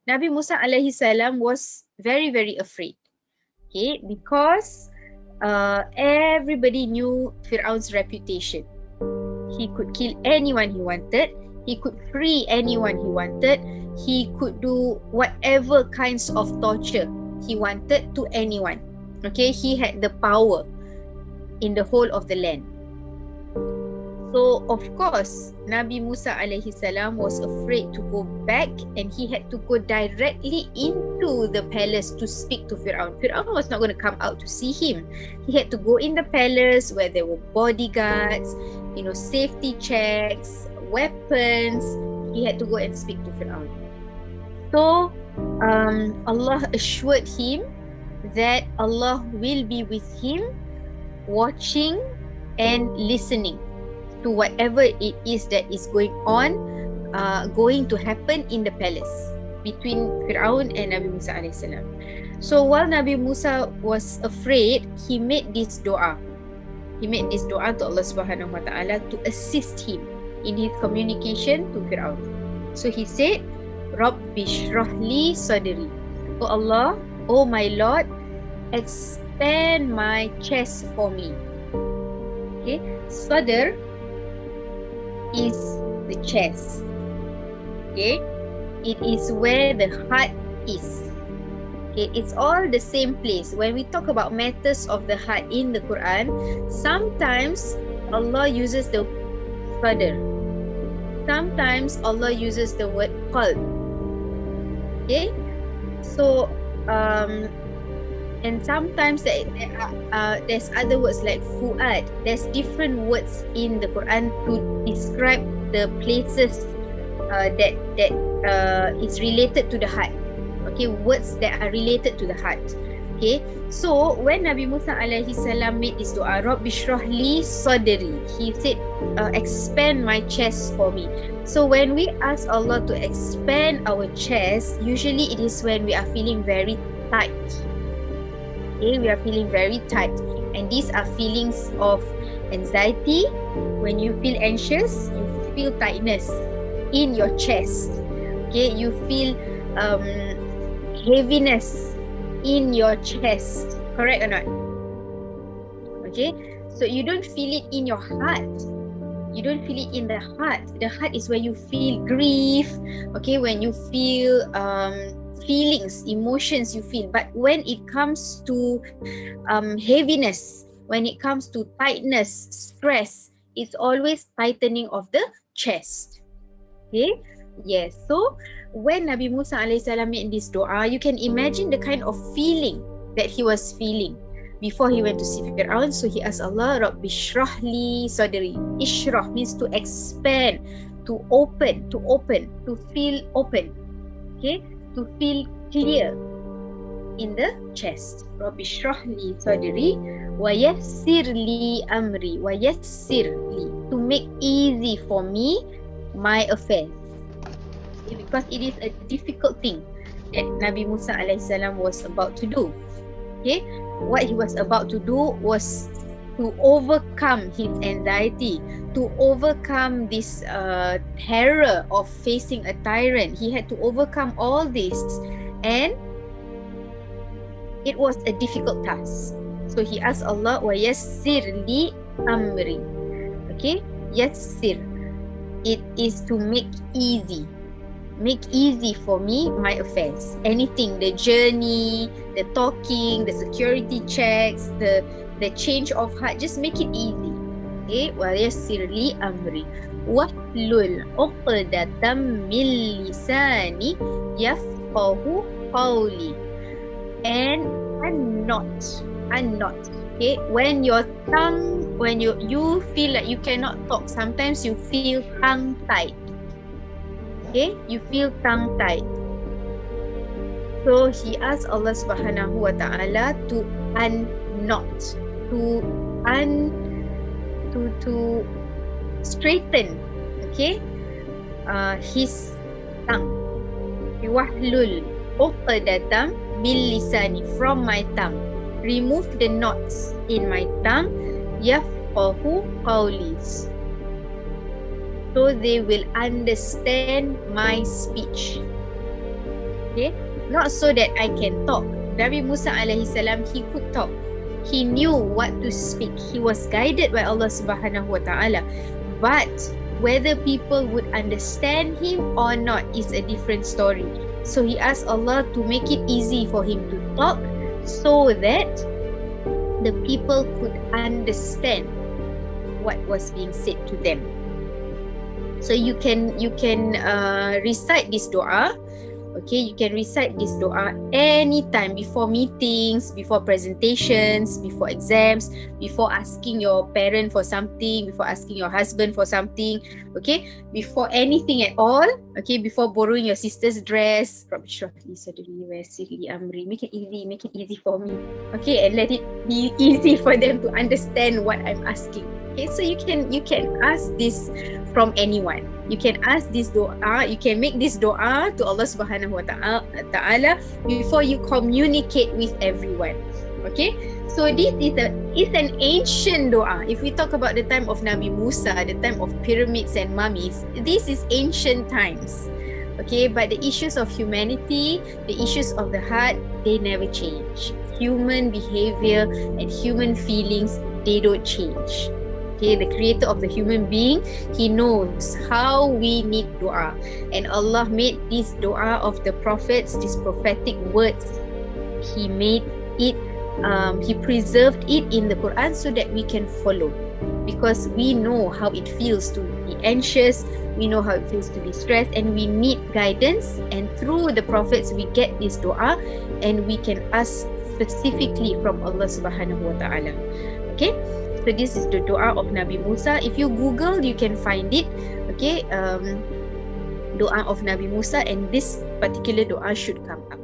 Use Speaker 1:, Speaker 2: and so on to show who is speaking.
Speaker 1: Nabi Musa alaihi salam was very, very afraid. Okay, because everybody knew Fir'aun's reputation. He could kill anyone he wanted. He could free anyone he wanted. He could do whatever kinds of torture he wanted to anyone. Okay, he had the power in the whole of the land. So of course, Nabi Musa alaihi salam was afraid to go back, and he had to go directly into the palace to speak to Fir'aun. Fir'aun was not going to come out to see him. He had to go in the palace where there were bodyguards, safety checks, weapons. He had to go and speak to Fir'aun. So Allah assured him that Allah will be with him, watching and listening to whatever it is that is going to happen in the palace between Fir'aun and Nabi Musa alaihi salam. So while Nabi Musa was afraid, he made this dua. He made this dua to Allah Subhanahu wa Ta'ala to assist him in his communication to Fir'aun. So he said, Rabbi shrahli sadri. Oh Allah, oh my Lord, expand my chest for me. Okay, sadr is the chest. Okay, it is where the heart is. Okay, it's all the same place. When we talk about matters of the heart in the Quran, sometimes Allah uses the sadr. Sometimes Allah uses the word qalb. Okay, so and sometimes there's other words like fu'ad. There's different words in the Quran to describe the places that is related to the heart. Okay, words that are related to the heart. Okay, so when Nabi Musa alaihi salam made this dua, Rabbi shrahli sadri, he said, expand my chest for me. So when we ask Allah to expand our chest, usually it is when we are feeling very tight. Okay, we are feeling very tight, and these are feelings of anxiety. When you feel anxious, you feel tightness in your chest. Okay, you feel heaviness in your chest. Correct or not? Okay, so you don't feel it in your heart. You don't feel it in the heart. The heart is where you feel grief. Okay, when you feel feelings, emotions you feel. But when it comes to heaviness, when it comes to tightness, stress, it's always tightening of the chest. Okay, yes. So when Nabi Musa alaihi salam made this dua, you can imagine the kind of feeling that he was feeling before he went to see Fir'aun. So he asked Allah, Rabbi shrahli sadri. Ishrah means to expand, to open, to feel open. Okay, to feel clear in the chest. Rabbi shrahli sadri wa yassirli amri. Wa yassirli, to make easy for me my affairs. Okay, because it is a difficult thing that Nabi Musa alaihi salam was about to do. Okay, what he was about to do was to overcome his anxiety, to overcome this terror of facing a tyrant. He had to overcome all this, and it was a difficult task. So he asked Allah, wa yassir li amri. Okay, yassir, it is to make easy for me my affairs. Anything, the journey, the talking, the security checks, the change of heart, just make it easy. Okay, wa yassir li amri wahlul 'uqdatam min lisani yafqahu qawli. And unknot. Okay, when your tongue, when you feel like you cannot talk, sometimes you feel tongue tied. Okay, you feel tongue tied. So he asked Allah Subhanahu wa Ta'ala to unknot, to straighten, okay, his tongue. Wahlul 'uqdatam min lisani, from my tongue. Remove the knots in my tongue. Yafqahu qawli, so they will understand my speech. Okay, not so that I can talk. Nabi Musa alaihi salam, he could talk. He knew what to speak. He was guided by Allah subhanahu wa ta'ala. But whether people would understand him or not is a different story. So he asked Allah to make it easy for him to talk so that the people could understand what was being said to them. So you can recite this dua. Okay, you can recite this dua anytime, before meetings, before presentations, before exams, before asking your parent for something, before asking your husband for something, okay, before anything at all, okay, before borrowing your sister's dress. Make it easy for me, okay, and let it be easy for them to understand what I'm asking. Okay, so you can ask this from anyone. You can ask this dua, you can make this dua to Allah subhanahu wa ta'ala before you communicate with everyone. Okay, so this is an ancient dua. If we talk about the time of Nabi Musa, the time of pyramids and mummies, this is ancient times. Okay, but the issues of humanity, the issues of the heart, they never change. Human behavior and human feelings, they don't change. Okay, the creator of the human being, he knows how we need dua, and Allah made this dua of the prophets, these prophetic words, he made it, he preserved it in the Quran so that we can follow, because we know how it feels to be anxious, we know how it feels to be stressed, and we need guidance, and through the prophets we get this dua and we can ask specifically from Allah subhanahu wa ta'ala. Okay, so this is the dua of Nabi Musa. If you Google, you can find it. Okay, dua of Nabi Musa, and this particular dua should come up.